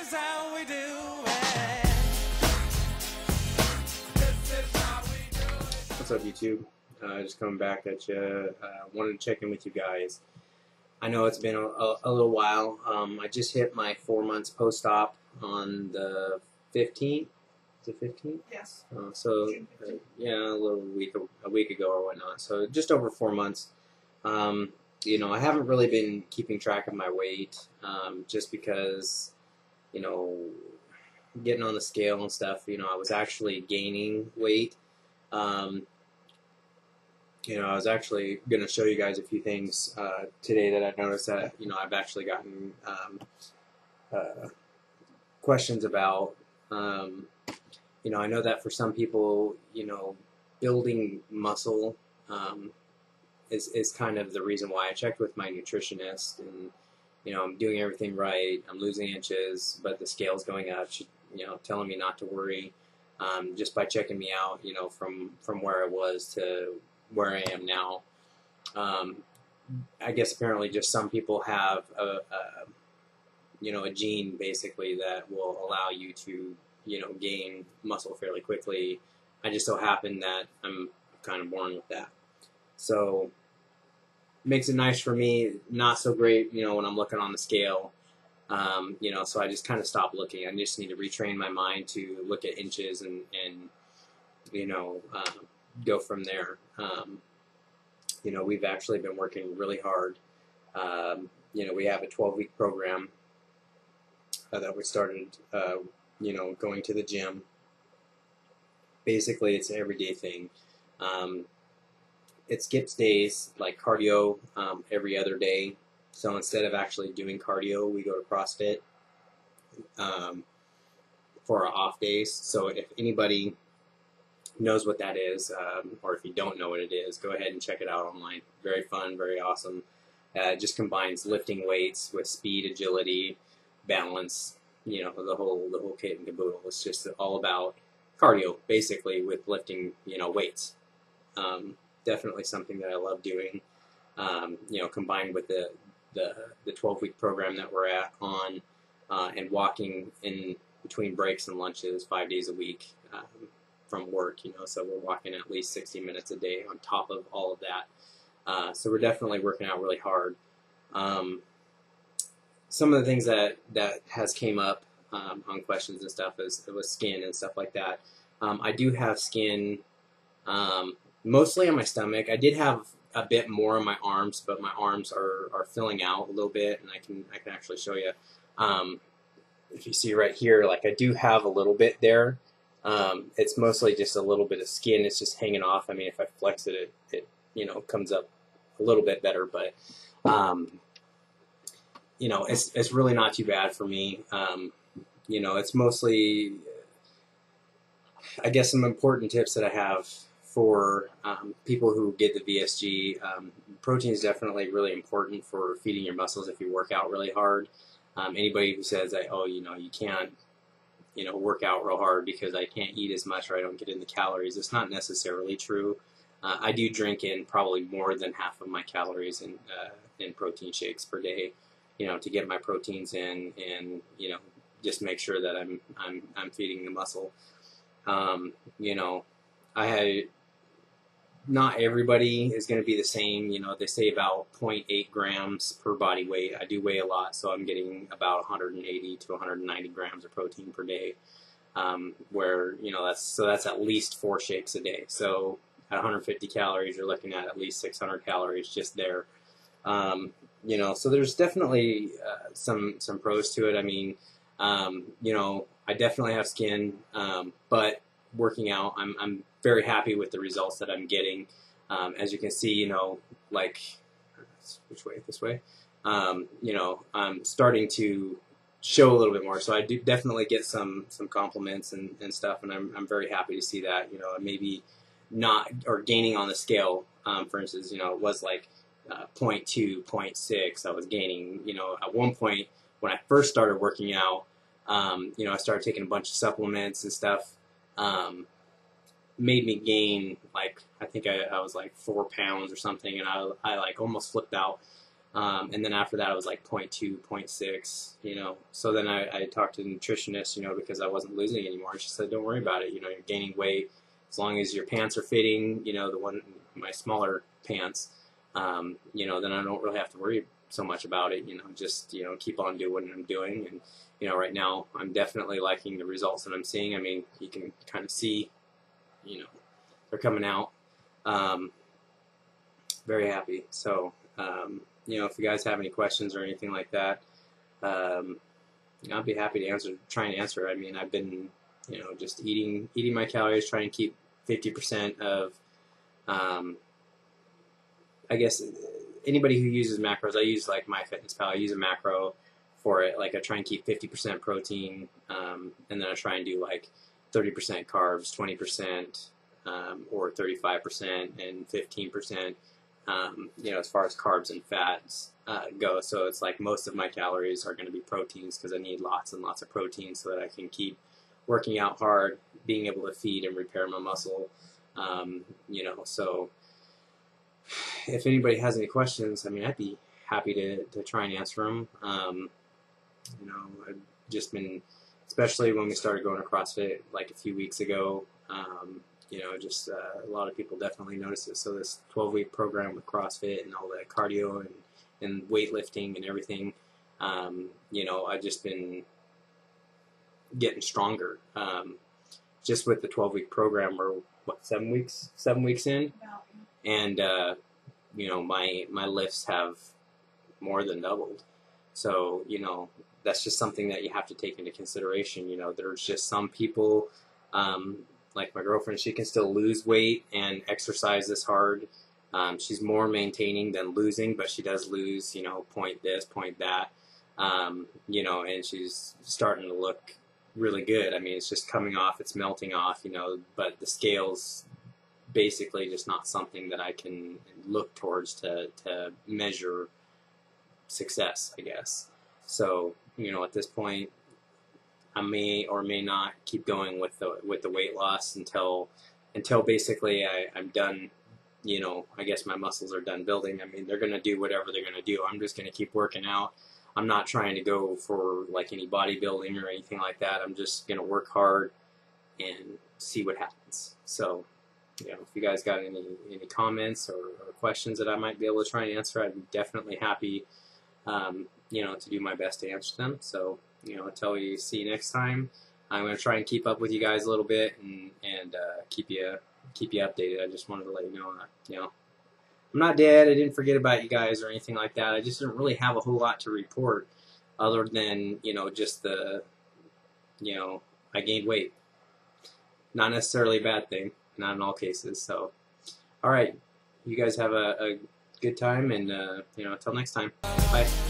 is how we do it. What's up, YouTube? Just coming back at you. Wanted to check in with you guys. I know it's been a little while. I just hit my 4 months post-op on the 15th. Is it 15th? Yes. Yeah, a week ago or whatnot. So just over 4 months. You know, I haven't really been keeping track of my weight, just because, you know, getting on the scale and stuff. You know, I was actually gaining weight. You know, I was actually going to show you guys a few things today that I noticed that, you know, I've actually gotten questions about. You know, I know that for some people, you know, building muscle is kind of the reason why I checked with my nutritionist, and, you know, I'm doing everything right, I'm losing inches, but the scale's going up, she, you know, telling me not to worry, just by checking me out, you know, from where I was to where I am now. I guess apparently just some people have you know, a gene basically that will allow you to, you know, gain muscle fairly quickly. I just so happen that I'm kind of born with that. So makes it nice for me, not so great, you know, when I'm looking on the scale. You know, so I just kind of stopped looking. I just need to retrain my mind to look at inches and you know, go from there. You know, we've actually been working really hard. You know, we have a 12-week program that we started, you know, going to the gym. Basically, it's an everyday thing. It skips days, like cardio, every other day. So instead of actually doing cardio, we go to CrossFit for our off days. So if anybody knows what that is, or if you don't know what it is, go ahead and check it out online. Very fun, very awesome. It just combines lifting weights with speed, agility, balance, you know, the whole kit and caboodle. It's just all about cardio, basically, with lifting, you know, weights. Definitely something that I love doing. You know, combined with the 12-week program that we're on, and walking in between breaks and lunches 5 days a week from work. You know, so we're walking at least 60 minutes a day on top of all of that. So we're definitely working out really hard. Some of the things that has came up on questions and stuff is skin and stuff like that. I do have skin mostly on my stomach. I did have a bit more on my arms, but my arms are filling out a little bit, and I can actually show you. If you see right here, like I do have a little bit there. It's mostly just a little bit of skin. It's just hanging off. I mean, if I flex it, it you know, comes up a little bit better, but you know, it's really not too bad for me. You know, it's mostly, I guess, some important tips that I have for people who get the VSG. Protein is definitely really important for feeding your muscles if you work out really hard. Anybody who says that, oh, you know, you can't, you know, work out real hard because I can't eat as much or I don't get in the calories, it's not necessarily true. I do drink in probably more than half of my calories in protein shakes per day, you know, to get my proteins in, and, you know, just make sure that I'm feeding the muscle. You know, not everybody is going to be the same. You know, they say about 0.8 grams per body weight. I do weigh a lot, so I'm getting about 180 to 190 grams of protein per day. Where, you know, that's at least 4 shakes a day. So at 150 calories, you're looking at least 600 calories just there. You know, so there's definitely some pros to it. I mean, you know, I definitely have skin, but working out, I'm very happy with the results that I'm getting. As you can see, you know, like, which way? This way. You know, I'm starting to show a little bit more, so I do definitely get some compliments and stuff, and I'm very happy to see that. You know, maybe not, or gaining on the scale, for instance, you know, it was like 0.2, 0.6. I was gaining, you know, at one point when I first started working out, you know, I started taking a bunch of supplements and stuff, made me gain, like, I think I was like 4 pounds or something, and I like almost flipped out. And then after that, I was like 0.2, 0.6, you know. So then I talked to the nutritionist, you know, because I wasn't losing anymore. She said, don't worry about it. You know, you're gaining weight as long as your pants are fitting, you know, my smaller pants, you know, then I don't really have to worry so much about it, you know, just, you know, keep on doing what I'm doing. And, you know, right now I'm definitely liking the results that I'm seeing. I mean, you can kind of see, you know, they're coming out. Very happy. So, you know, if you guys have any questions or anything like that, I'll be happy to try and answer. I mean, I've been, you know, just eating my calories, trying to keep 50% of, I guess, anybody who uses macros, I use like MyFitnessPal, I use a macro for it. Like I try and keep 50% protein, and then I try and do like 30% carbs, 20%, or 35% and 15%. You know, as far as carbs and fats go. So it's like most of my calories are going to be proteins because I need lots and lots of protein so that I can keep working out hard, being able to feed and repair my muscle. You know, so if anybody has any questions, I mean, I'd be happy to try and answer them. You know, I've just been, especially when we started going to CrossFit like a few weeks ago, you know, just a lot of people definitely noticed it. So this 12-week program with CrossFit and all the cardio and weightlifting and everything, you know, I've just been getting stronger. Just with the 12-week program, we're, what, 7 weeks in? And, you know, my lifts have more than doubled. So, you know, that's just something that you have to take into consideration. You know, there's just some people, like my girlfriend, she can still lose weight and exercise this hard. She's more maintaining than losing, but she does lose, you know, point this, point that, you know, and she's starting to look really good. I mean, it's just coming off, it's melting off, you know, but the scale's basically just not something that I can look towards to measure success, I guess. So, you know, at this point, I may or may not keep going with the weight loss until basically I'm done. You know, I guess my muscles are done building. I mean, they're going to do whatever they're going to do. I'm just going to keep working out. I'm not trying to go for like any bodybuilding or anything like that. I'm just going to work hard and see what happens. So, you know, if you guys got any comments or questions that I might be able to try and answer, I'd be definitely happy, you know, to do my best to answer them. So, you know, until we see you next time, I'm going to try and keep up with you guys a little bit and keep you updated. I just wanted to let you know that, you know, I'm not dead. I didn't forget about you guys or anything like that. I just didn't really have a whole lot to report other than, you know, just the, you know, I gained weight. Not necessarily a bad thing, not in all cases. So, all right, you guys have a good time, and, you know, until next time, bye.